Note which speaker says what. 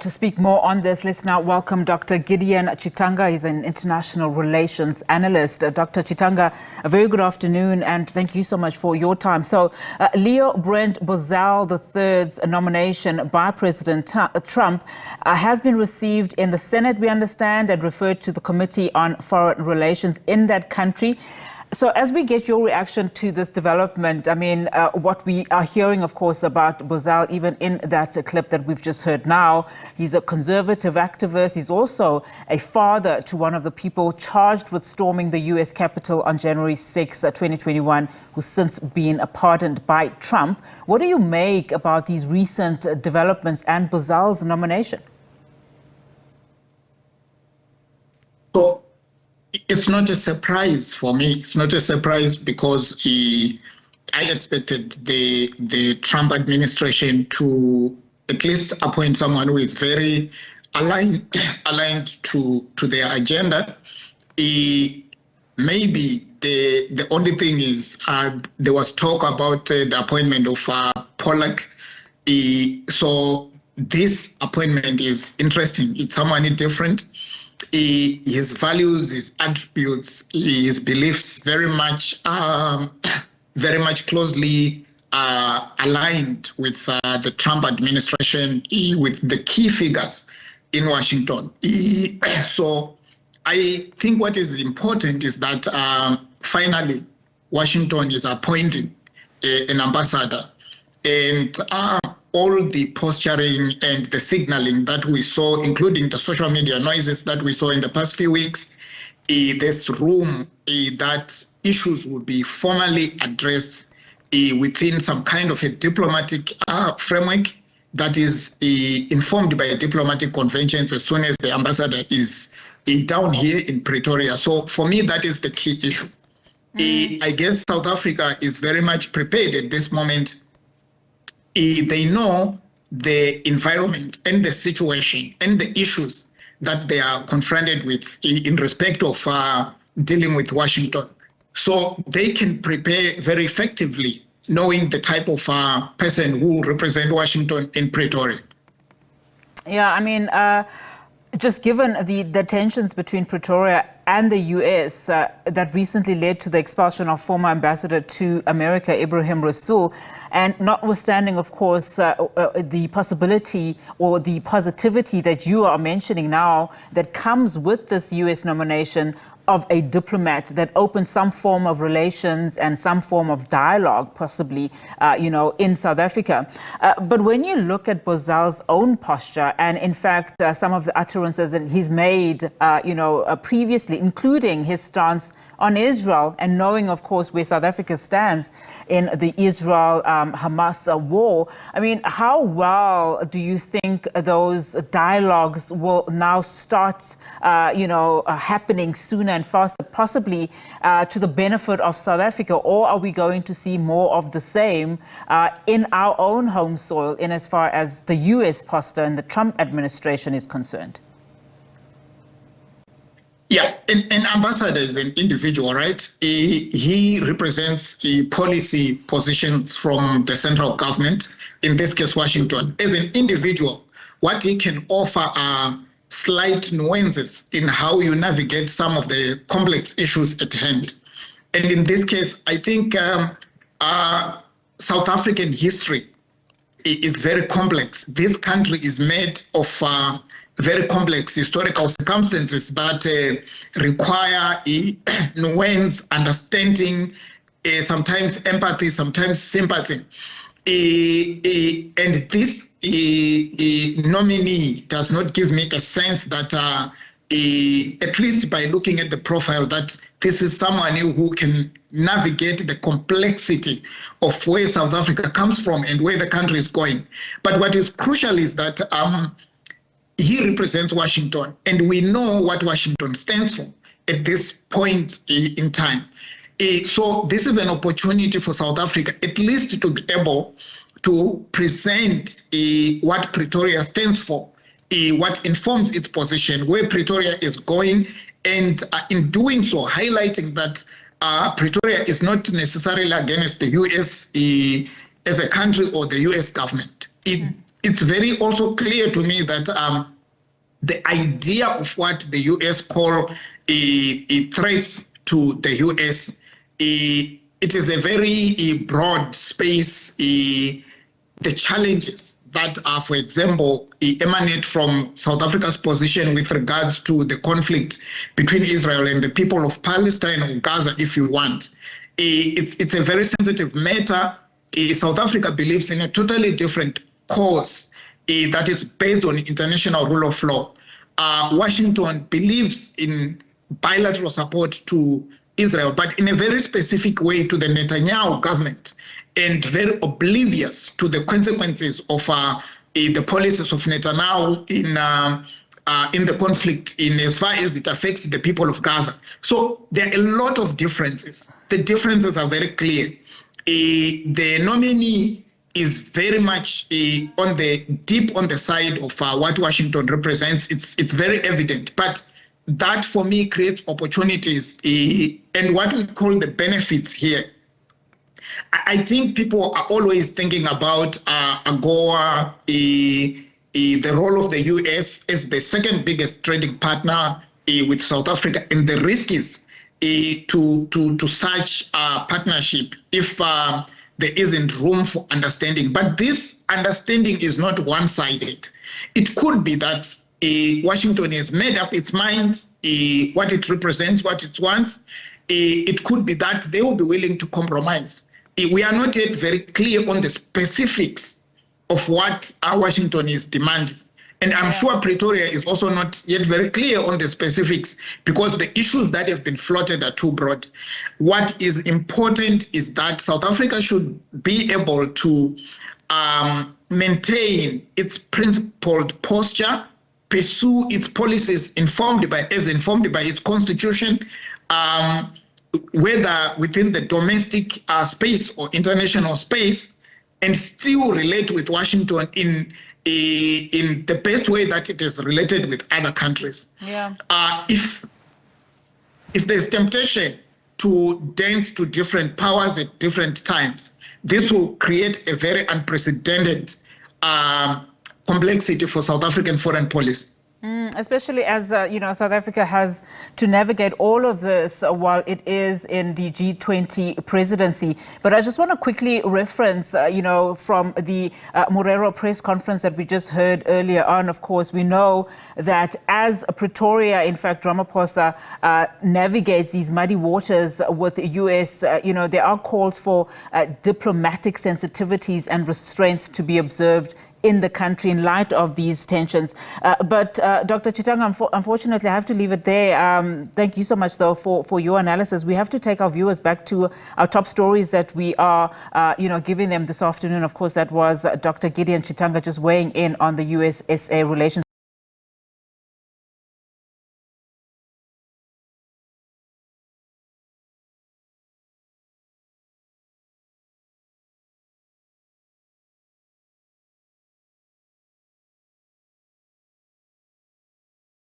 Speaker 1: To speak more on this, let's now welcome Dr. Gideon Chitanga. He's an international relations analyst. Dr. Chitanga, a very good afternoon, and thank you so much for your time. So, Leo Brent Bozell III's nomination by President Trump has been received in the Senate, we understand, and referred to the Committee on Foreign Relations in that country. So as we get your reaction to this development, I mean, what we are hearing, of course, about Bozell, even in that clip that we've just heard now, he's a conservative activist. He's also a father to one of the people charged with storming the U.S. Capitol on January 6, 2021, who's since been pardoned by Trump. What do you make about these recent developments and Bozell's nomination?
Speaker 2: So, it's not a surprise for me. It's not a surprise because I expected the Trump administration to at least appoint someone who is very aligned to their agenda. Maybe the only thing is there was talk about the appointment of Pollack. So this appointment is interesting. It's someone different. His values, his attributes, his beliefs very much closely aligned with the Trump administration, with the key figures in Washington. So I think what is important is that finally Washington is appointing an ambassador, and all the posturing and the signaling that we saw, including the social media noises that we saw in the past few weeks, there's room that issues will be formally addressed within some kind of a diplomatic framework that is informed by diplomatic conventions as soon as the ambassador is down here in Pretoria. So for me, that is the key issue. I guess South Africa is very much prepared at this moment. They know the environment and the situation and the issues that they are confronted with in respect of dealing with Washington. So they can prepare very effectively, knowing the type of person who will represent Washington in Pretoria.
Speaker 1: Yeah, I mean, just given the tensions between Pretoria and the U.S. That recently led to the expulsion of former ambassador to America, Ibrahim Rasool, and notwithstanding, of course, the possibility or the positivity that you are mentioning now that comes with this U.S. nomination of a diplomat that opens some form of relations and some form of dialogue, possibly, in South Africa. But when you look at Bozell's own posture, and in fact, some of the utterances that he's made, previously, including his stance on Israel, and knowing, of course, where South Africa stands in the Israel-Hamas war. I mean, how well do you think those dialogues will now start, happening sooner and faster, possibly to the benefit of South Africa? Or are we going to see more of the same in our own home soil in as far as the U.S. posture and the Trump administration is concerned?
Speaker 2: Yeah, an ambassador is an individual, right? He represents policy positions from the central government, in this case, Washington. As an individual, what he can offer are slight nuances in how you navigate some of the complex issues at hand. And in this case, I think South African history is very complex. This country is made of very complex historical circumstances that require nuance, understanding, sometimes empathy, sometimes sympathy. And this nominee does not give me a sense that, at least by looking at the profile, that this is someone who can navigate the complexity of where South Africa comes from and where the country is going. But what is crucial is that he represents Washington, and we know what Washington stands for at this point in time. So this is an opportunity for South Africa, at least to be able to present what Pretoria stands for, what informs its position, where Pretoria is going, and in doing so, highlighting that Pretoria is not necessarily against the U.S. As a country or the U.S. government. it's very also clear to me that the idea of what the U.S. call a threat to the U.S., it is a very broad space. The challenges that are, for example, emanate from South Africa's position with regards to the conflict between Israel and the people of Palestine or Gaza, if you want. It's a very sensitive matter. South Africa believes in a totally different cause that is based on international rule of law. Washington believes in bilateral support to Israel, but in a very specific way to the Netanyahu government, and very oblivious to the consequences of the policies of Netanyahu in the conflict, in as far as it affects the people of Gaza. So there are a lot of differences. The differences are very clear. The nominee is very much on the side of what Washington represents. It's very evident, but that for me creates opportunities and what we call the benefits here. I think people are always thinking about AGOA, the role of the U.S. as the second biggest trading partner with South Africa, and the risk is to such a partnership if there isn't room for understanding. But this understanding is not one-sided. It could be that Washington has made up its mind what it represents, what it wants. It could be that they will be willing to compromise. We are not yet very clear on the specifics of what Washington is demanding. And I'm sure Pretoria is also not yet very clear on the specifics because the issues that have been floated are too broad. What is important is that South Africa should be able to maintain its principled posture, pursue its policies informed by its constitution, whether within the domestic space or international space, and still relate with Washington in the best way that it is related with other countries.
Speaker 1: Yeah.
Speaker 2: If there's temptation to dance to different powers at different times, this will create a very unprecedented complexity for South African foreign policy.
Speaker 1: Especially as, South Africa has to navigate all of this while it is in the G20 presidency. But I just want to quickly reference, from the Morero press conference that we just heard earlier on. Of course, we know that as Pretoria, in fact, Ramaphosa navigates these muddy waters with the U.S., there are calls for diplomatic sensitivities and restraints to be observed in the country in light of these tensions. But Dr. Chitanga, unfortunately, I have to leave it there. Thank you so much, though, for your analysis. We have to take our viewers back to our top stories that we are, giving them this afternoon. Of course, that was Dr. Gideon Chitanga just weighing in on the U.S.-SA relations.